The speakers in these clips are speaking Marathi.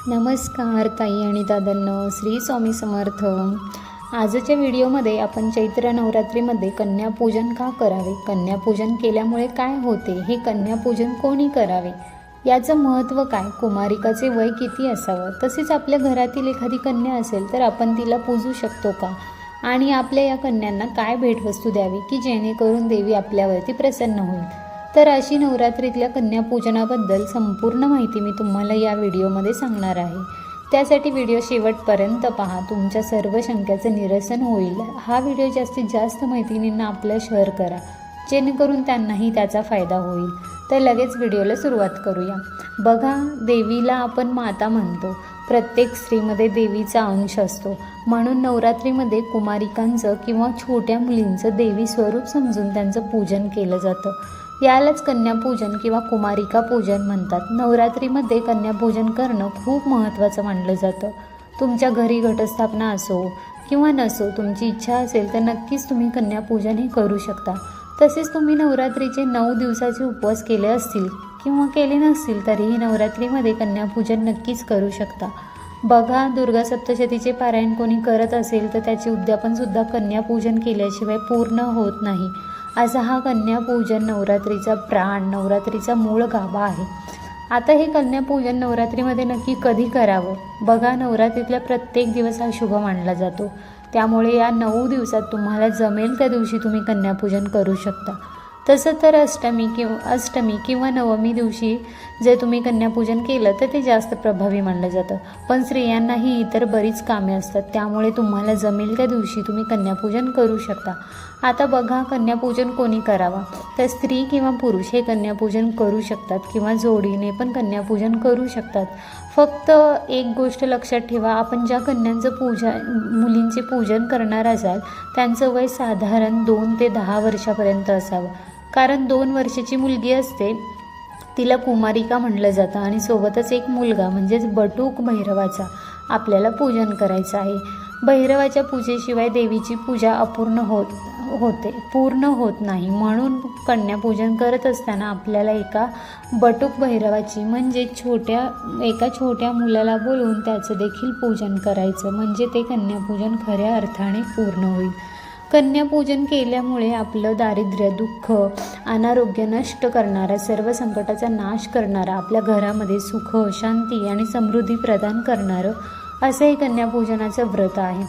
नमस्कार ताई आणि दादांनो, श्री स्वामी समर्थ. आजच्या व्हिडिओमध्ये आपण चैत्र नवरात्रीमध्ये कन्यापूजन का करावे, कन्यापूजन केल्यामुळे काय होते, हे कन्यापूजन कोणी करावे, याचं महत्त्व काय, कुमारिकाचे वय किती असावं, तसेच आपल्या घरातील एखादी कन्या असेल तर आपण तिला पूजू शकतो का, आणि आपल्या या कन्यांना काय भेटवस्तू द्यावी की जेणेकरून देवी आपल्यावरती प्रसन्न होईल. तर अशी नवरात्रीतल्या कन्यापूजनाबद्दल संपूर्ण माहिती मी तुम्हाला या व्हिडिओमध्ये सांगणार आहे. त्यासाठी व्हिडिओ शेवटपर्यंत पहा, तुमच्या सर्व शंकांचं निरसन होईल. हा व्हिडिओ जास्तीत जास्त मैत्रिणींना आपल्या शेअर करा, जेणेकरून त्यांनाही त्याचा फायदा होईल. तर लगेच व्हिडिओला सुरुवात करूया. बघा, देवीला आपण माता म्हणतो. प्रत्येक स्त्रीमध्ये देवीचा अंश असतो, म्हणून नवरात्रीमध्ये कुमारिकांचं किंवा छोट्या मुलींचं देवी स्वरूप समजून त्यांचं पूजन केलं जातं. यालाच कन्यापूजन किंवा कुमारिका पूजन म्हणतात. नवरात्रीमध्ये कन्यापूजन करणं खूप महत्त्वाचं मानलं जातं. तुमच्या घरी घटस्थापना असो किंवा नसो, तुमची इच्छा असेल तर नक्कीच तुम्ही कन्यापूजन हे करू शकता. तसेच तुम्ही नवरात्रीचे 9 दिवसाचे उपवास केले असतील किंवा केले नसतील तरीही नवरात्रीमध्ये कन्यापूजन नक्कीच करू शकता. बघा, दुर्गा सप्तशतीचे पारायण कोणी करत असेल तर त्याचे उद्यापनसुद्धा कन्यापूजन केल्याशिवाय पूर्ण होत नाही. असा हा कन्यापूजन नवरात्रीचा प्राण, नवरात्रीचा मूळ गाभा आहे. आता हे कन्यापूजन नवरात्रीमध्ये नक्की कधी करावं? बघा, नवरात्रीतला प्रत्येक दिवस हा शुभ मानला जातो. त्यामुळे या 9 दिवसात तुम्हाला जमेल त्या दिवशी तुम्ही कन्यापूजन करू शकता. तसं तर अष्टमी किंवा नवमी दिवशी जर तुम्ही कन्यापूजन केलं तर ते जास्त प्रभावी मानलं जातं. पण स्त्रियांनाही इतर बरीच कामे असतात, त्यामुळे तुम्हाला जमेल त्या दिवशी तुम्ही कन्यापूजन करू शकता. आता बघा, कन्यापूजन कोणी करावा, तर स्त्री किंवा पुरुष हे कन्यापूजन करू शकतात किंवा जोडीने पण कन्यापूजन करू शकतात. फक्त एक गोष्ट लक्षात ठेवा, आपण ज्या मुलींचे पूजन करणार असाल त्यांचं वय साधारण 2 ते 10 वर्षापर्यंत असावं. कारण 2 वर्षाची मुलगी असते तिला कुमारिका म्हटलं जातं आणि सोबतच एक मुलगा म्हणजेच बटूक भैरवाचा आपल्याला पूजन करायचं आहे. भैरवाच्या पूजेशिवाय देवीची पूजा पूर्ण होत नाही. म्हणून कन्यापूजन करत असताना आपल्याला एका बटूक भैरवाची म्हणजे एका छोट्या मुलाला बोलवून त्याचं देखील पूजन करायचं, म्हणजे ते कन्यापूजन खऱ्या अर्थाने पूर्ण होईल. कन्यापूजन केल्यामुळे आपलं दारिद्र्य, दुःख, अनारोग्य नष्ट करणारा, सर्व संकटाचा नाश करणारा, आपल्या घरामध्ये सुख, शांती आणि समृद्धी प्रदान करणारं असं हे कन्यापूजनाचं व्रत आहे.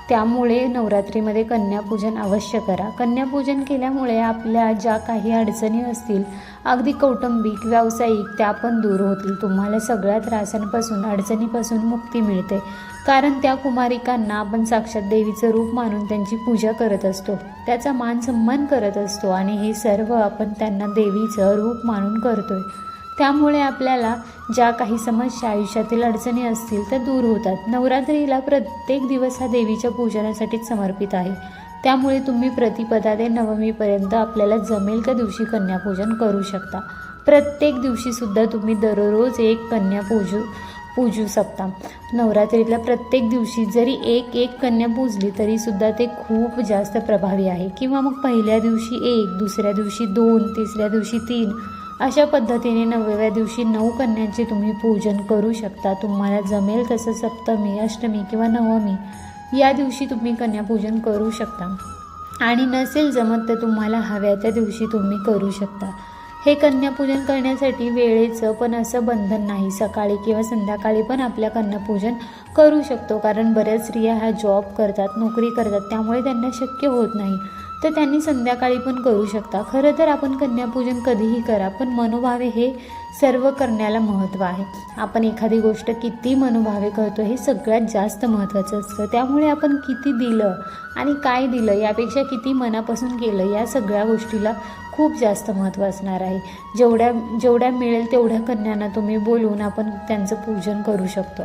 त्यामुळे नवरात्रीमध्ये कन्यापूजन अवश्य करा. कन्यापूजन केल्यामुळे आपल्या ज्या काही अडचणी असतील, अगदी कौटुंबिक, व्यावसायिक, त्या पण दूर होतील. तुम्हाला सगळ्या त्रासांपासून, अडचणीपासून मुक्ती मिळते. कारण त्या कुमारिकांना आपण साक्षात देवीचं रूप मानून त्यांची पूजा करत असतो, त्याचा मान सन्मान करत असतो आणि हे सर्व आपण त्यांना देवीचं रूप मानून करतोय. त्यामुळे आपल्याला ज्या काही समस्या, आयुष्यातील अडचणी असतील त्या दूर होतात. नवरात्रीला प्रत्येक दिवस हा देवीच्या पूजनासाठीच समर्पित आहे. त्यामुळे तुम्ही प्रतिपदा ते नवमीपर्यंत आपल्याला जमेल त्या दिवशी कन्यापूजन करू शकता. प्रत्येक दिवशीसुद्धा तुम्ही दररोज एक कन्या पूजू शकता. नवरात्रीतल्या प्रत्येक दिवशी जरी एक कन्या पूजली तरीसुद्धा ते खूप जास्त प्रभावी आहे. किंवा मग पहिल्या दिवशी 1, दुसऱ्या दिवशी 2, तिसऱ्या दिवशी 3, अशा पद्धतीने 9व्या दिवशी 9 कन्यांचे तुम्ही पूजन करू शकता. तुम्हाला जमेल तसं सप्तमी, अष्टमी किंवा नवमी या दिवशी तुम्ही कन्यापूजन करू शकता. आणि नसेल जमत तर तुम्हाला हव्या त्या दिवशी तुम्ही करू शकता. हे कन्यापूजन करण्यासाठी वेळेचं पण असं बंधन नाही. सकाळी किंवा संध्याकाळी पण आपल्या कन्यापूजन करू शकतो. कारण बऱ्याच स्त्रिया ह्या जॉब करतात, नोकरी करतात, त्यामुळे त्यांना शक्य होत नाही, तर त्यांनी संध्याकाळी पण करू शकता. खरं तर आपण कन्यापूजन कधीही करा, पण मनोभावे हे सर्व करण्याला महत्त्व आहे. आपण एखादी गोष्ट किती मनोभावे करतो हे सगळ्यात जास्त महत्त्वाचं असतं. त्यामुळे आपण किती दिलं आणि काय दिलं यापेक्षा किती मनापासून केलं या सगळ्या गोष्टीला खूप जास्त महत्त्व असणार आहे. जेवढ्या मिळेल तेवढ्या कन्यांना तुम्ही बोलवून आपण त्यांचं पूजन करू शकतो.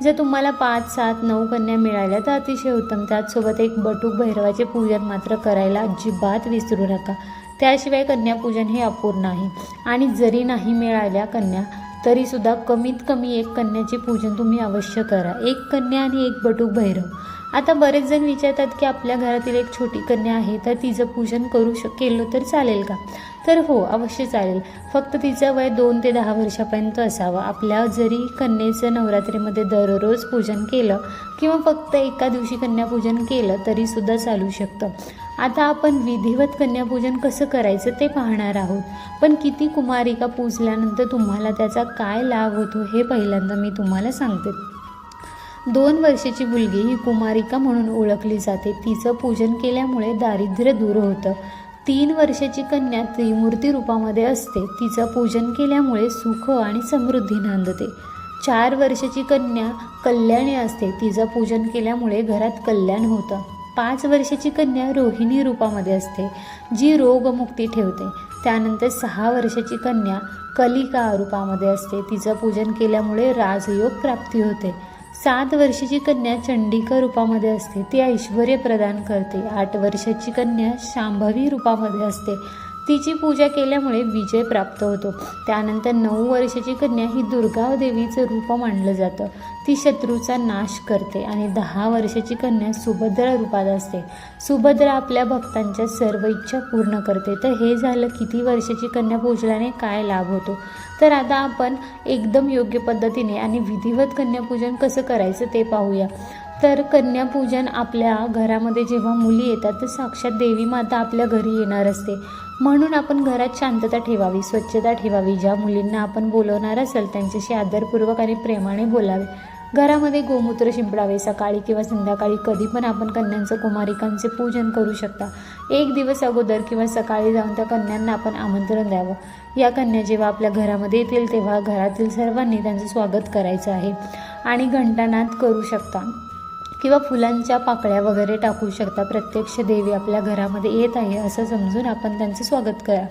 जर तुम्हाला 5, 7, 9 कन्या मिळाल्या तर अतिशय उत्तम. त्याचसोबत एक बटूक भैरवाचे पूजन मात्र करायला अजिबात विसरू नका. त्याशिवाय कन्यापूजन हे अपूर्ण आहे. आणि जरी नाही मिळाल्या कन्या तरीसुद्धा कमीत कमी 1 कन्याचे पूजन तुम्ही अवश्य करा. 1 कन्या आणि 1 बटूक भैरव. आता बरेच जण विचारतात की आपल्या घरातील एक छोटी कन्या आहे तर तिचं पूजन केलं तर चालेल का? तर हो, अवश्य चालेल. फक्त तिचं वय 2 ते 10 वर्षापर्यंत असावं. आपल्या जरी कन्येचं नवरात्रीमध्ये दररोज पूजन केलं किंवा फक्त एका दिवशी कन्यापूजन केलं तरीसुद्धा चालू शकतं. आता आपण विधिवत कन्यापूजन कसं करायचं ते पाहणार आहोत. पण किती कुमारिका पूजल्यानंतर तुम्हाला त्याचा काय लाभ होतो हे पहिल्यांदा मी तुम्हाला सांगते. 2 वर्षाची मुलगी ही कुमारिका म्हणून ओळखली जाते. तिचं पूजन केल्यामुळे दारिद्र्य दूर होतं. 3 वर्षाची कन्या त्रिमूर्ती रूपामध्ये असते. तिचं पूजन केल्यामुळे सुख आणि समृद्धी नांदते. 4 वर्षाची कन्या कल्याणी असते. तिचं पूजन केल्यामुळे घरात कल्याण होतं. 5 वर्षाची कन्या रोहिणी रूपामध्ये असते, जी रोगमुक्ती ठेवते. त्यानंतर 6 वर्षाची कन्या कलिका रूपामध्ये असते. तिचं पूजन केल्यामुळे राजयोग प्राप्ती होते. 7 वर्षाची कन्या चंडिका रूपामध्ये असते, ती ऐश्वर्य प्रदान करते. 8 वर्षाची कन्या शांभवी रूपामध्ये असते, तिची पूजा केल्यामुळे विजय प्राप्त होतो. त्यानंतर 9 वर्षाची कन्या ही दुर्गा देवीचं रूप मानलं जातं, ती शत्रूचा नाश करते. आणि 10 वर्षाची कन्या सुभद्रा रूपात असते. सुभद्रा आपल्या भक्तांच्या सर्व इच्छा पूर्ण करते. तर हे झालं किती वर्षाची कन्या पूजल्याने काय लाभ होतो. तर आता आपण एकदम योग्य पद्धतीने आणि विधिवत कन्यापूजन कसं करायचं ते पाहूया. तर कन्यापूजन आपल्या घरामध्ये जेव्हा मुली येतात तर साक्षात देवी माता आपल्या घरी येणार असते. म्हणून आपण घरात शांतता ठेवावी, स्वच्छता ठेवावी. ज्या मुलींना आपण बोलवणार असेल त्यांच्याशी आदरपूर्वक आणि प्रेमाने बोलावे. घरामध्ये गोमूत्र शिंपडावे. सकाळी किंवा संध्याकाळी कधी पण आपण कन्यांचं कुमारिकांचे पूजन करू शकता. 1 दिवस अगोदर किंवा सकाळी जाऊन त्या कन्यांना आपण आमंत्रण द्यावं. या कन्या जेव्हा आपल्या घरामध्ये येतील तेव्हा घरातील सर्वांनी त्यांचं स्वागत करायचं आहे आणि घंटानाद करू शकता किंवा फुलांच्या पाकळ्या वगैरे टाकू शकता. प्रत्यक्ष देवी आपल्या घरामध्ये येत आहे असं समजून आपण त्यांचं स्वागत करा.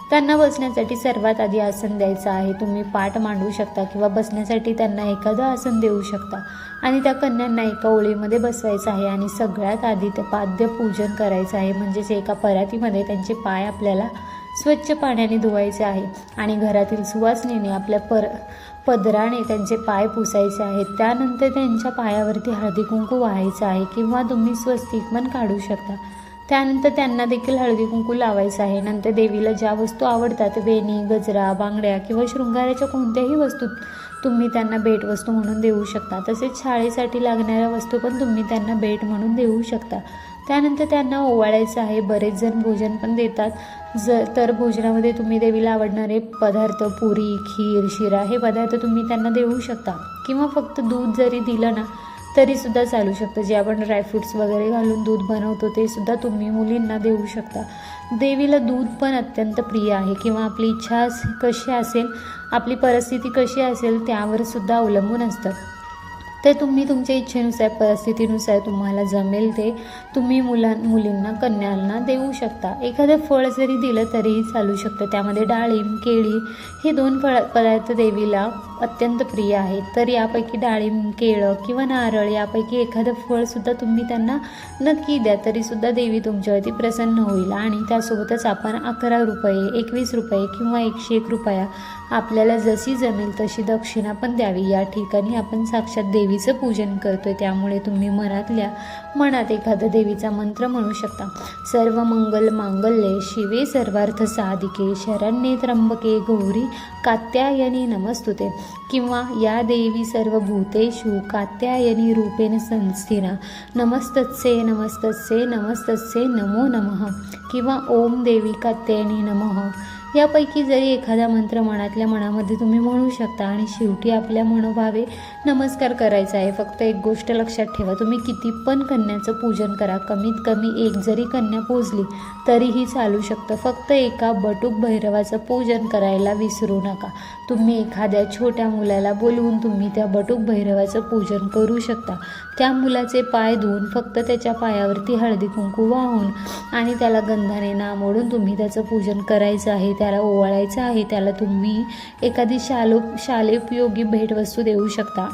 त्यांना बसण्यासाठी सर्वात आधी आसन द्यायचं आहे. तुम्ही पाठ मांडू शकता किंवा बसण्यासाठी त्यांना एखादं आसन देऊ शकता आणि त्या कन्यांना एका ओळीमध्ये बसवायचं आहे आणि सगळ्यात आधी ते पाद्य पूजन करायचं आहे. म्हणजेच एका परातीमध्ये त्यांचे पाय आपल्याला स्वच्छ पाण्याने धुवायचे आहे आणि घरातील सुवासिनीने आपल्या पदराने त्यांचे पाय पुसायचे आहेत. त्यानंतर त्यांच्या पायावरती हळदी कुंकू वाहायचं आहे किंवा तुम्ही स्वस्तिक पण काढू शकता. त्यानंतर त्यांना देखील हळदी कुंकू लावायचं आहे. नंतर देवीला ज्या वस्तू आवडतात, वेणी, गजरा, बांगड्या किंवा शृंगाराच्या कोणत्याही वस्तू तुम्ही त्यांना भेटवस्तू म्हणून देऊ शकता. तसेच शाळेसाठी लागणाऱ्या वस्तू पण तुम्ही त्यांना भेट म्हणून देऊ शकता. त्यानंतर त्यांना ओवाळायचं आहे. बरेच जण भोजन पण देतात. तर भोजनामध्ये तुम्ही देवीला आवडणारे पदार्थ, पुरी, खीर, शिरा हे पदार्थ तुम्ही त्यांना देऊ शकता किंवा फक्त दूध जरी दिलं ना तरीसुद्धा चालू शकतं. जे आपण ड्रायफ्रूट्स वगैरे घालून दूध बनवतो ते सुद्धा तुम्ही मुलींना देऊ शकता. देवीला दूध पण अत्यंत प्रिय आहे किंवा आपली इच्छा कशी असेल, आपली परिस्थिती कशी असेल त्यावर सुद्धा अवलंबून असतं. तर तुम्ही तुमच्या इच्छेनुसार, परिस्थितीनुसार तुम्हाला जमेल ते तुम्ही मुलींना, कन्यांना देऊ शकता. एखादं फळ जरी दिलं तरीही चालू शकतं. त्यामध्ये डाळिंब, केळी हे 2 पदार्थ देवीला अत्यंत प्रिय आहेत. तर यापैकी डाळिंब, केळं किंवा नारळ यापैकी एखादं फळसुद्धा तुम्ही त्यांना नक्की द्या, तरीसुद्धा देवी तुमच्यावरती प्रसन्न होईल. आणि त्यासोबतच आपण 11 रुपये, 21 रुपये किंवा 101 रुपया आपल्याला जशी जमेल तशी दक्षिणा पण द्यावी. या ठिकाणी आपण साक्षात देवीचं पूजन करतोय, त्यामुळे तुम्ही मनात एखादा देवीचा मंत्र म्हणू शकता. सर्व मंगल मांगल्ये शिवे सर्वार्थ साधिके शरण्ये त्र्यंबके गौरी कात्यायनी नमस्तुते किंवा या देवी सर्वभूतेषु कात्यायनी रूपेण संस्थिता नमस्तस्ये नमस्तस्ये नमस्तस्ये नमो नमः किंवा ओम देवी कात्यायनी नमः. यापैकी जरी एखादा मंत्र मनातल्या मनामध्ये तुम्ही म्हणू शकता आणि शेवटी आपल्या मनोभावे नमस्कार करायचा आहे. फक्त एक गोष्ट लक्षात ठेवा, तुम्ही किती पण कन्याचं पूजन करा, कमीत कमी 1 जरी कन्या पूजली तरीही चालू शकतं. फक्त एका बटूक भैरवाचं पूजन करायला विसरू नका. तुम्ही एखाद्या छोट्या मुलाला बोलवून तुम्ही त्या बटूक भैरवाचं पूजन करू शकता. त्या मुलाचे पाय धुवून फक्त त्याच्या पायावरती हळदी कुंकू वाहून आणि त्याला गंधाने नामोडून तुम्ही त्याचं पूजन करायचं आहे, त्याला ओवाळायचं आहे. त्याला तुम्ही एखादी शालेयोपयोगी भेटवस्तू देऊ शकता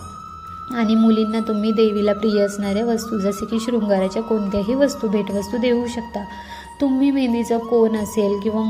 आणि मुलींना तुम्ही देवीला प्रिय असणाऱ्या वस्तू जसे की शृंगाराच्या कोणत्याही वस्तू भेटवस्तू देऊ शकता. तुम्ही मेहंदीचं कोन असेल किंवा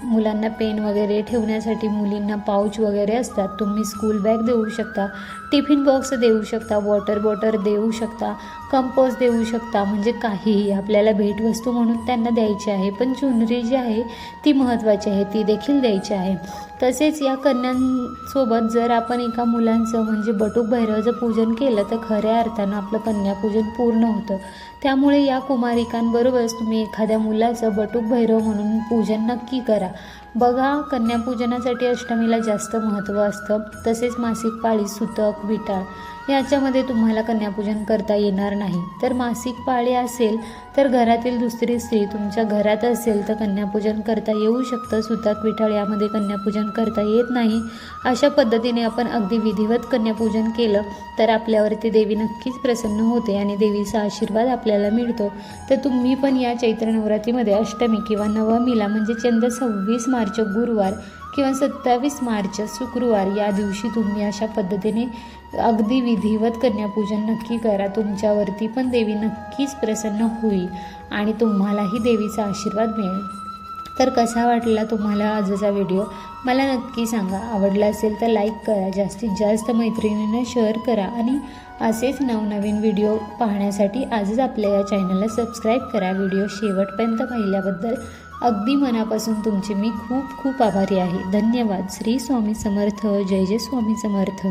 मुलांना पेन वगैरे ठेवण्यासाठी मुलींना पाऊच वगैरे असतात, तुम्ही स्कूल बॅग देऊ शकता, टिफिन बॉक्स देऊ शकता, वॉटर बॉटल देऊ शकता, कंपोस्ट देऊ शकता, म्हणजे काहीही आपल्याला भेटवस्तू म्हणून त्यांना द्यायची आहे. पण चुनरी जी आहे ती महत्त्वाची आहे, ती देखील द्यायची आहे. तसेच या कन्यांसोबत जर आपण एका मुलांचं म्हणजे बटूक भैरवाचं पूजन केलं तर खऱ्या अर्थानं आपलं कन्यापूजन पूर्ण होतं. त्यामुळे या कुमारिकांबरोबरच तुम्ही एखाद्या मुलाचं बटूक भैरव म्हणून पूजन नक्की करा. बघा, कन्यापूजनासाठी अष्टमीला जास्त महत्त्व असतं. तसेच मासिक पाळी, सुतक, विटाळ याच्यामध्ये तुम्हाला कन्यापूजन करता येणार नाही. तर मासिक पाळी असेल तर घरातील दुसरी स्त्री तुमच्या घरात असेल तर कन्यापूजन करता येऊ शकतं. सुतक, विटाळ यामध्ये कन्यापूजन करता येत नाही. अशा पद्धतीने आपण अगदी विधिवत कन्यापूजन केलं तर आपल्यावरती देवी नक्कीच प्रसन्न होते आणि देवीचा आशीर्वाद आपल्याला मिळतो. तर तुम्ही पण या चैत्र नवरात्रीमध्ये अष्टमी किंवा नवमीला म्हणजे चंद्र 26 मार्च गुरुवार किंवा 27 मार्च शुक्रवार या दिवशी तुम्ही अशा पद्धतीने अगदी विधिवत कन्यापूजन नक्की करा. तुमच्यावरती पण देवी नक्कीच प्रसन्न होईल आणि तुम्हालाही देवीचा आशीर्वाद मिळेल. तर कसा वाटला तुम्हाला आजचा व्हिडिओ मला नक्की सांगा. आवडला असेल तर लाईक करा, जास्तीत जास्त मैत्रिणींना शेअर करा आणि असेच नवनवीन व्हिडिओ पाहण्यासाठी आजच आपल्या या चॅनलला सबस्क्राईब करा. व्हिडिओ शेवटपर्यंत पाहिल्याबद्दल अगदी मनापासून तुमचे मी खूप खूप आभारी आहे. धन्यवाद. श्री स्वामी समर्थ. जय जय स्वामी समर्थ.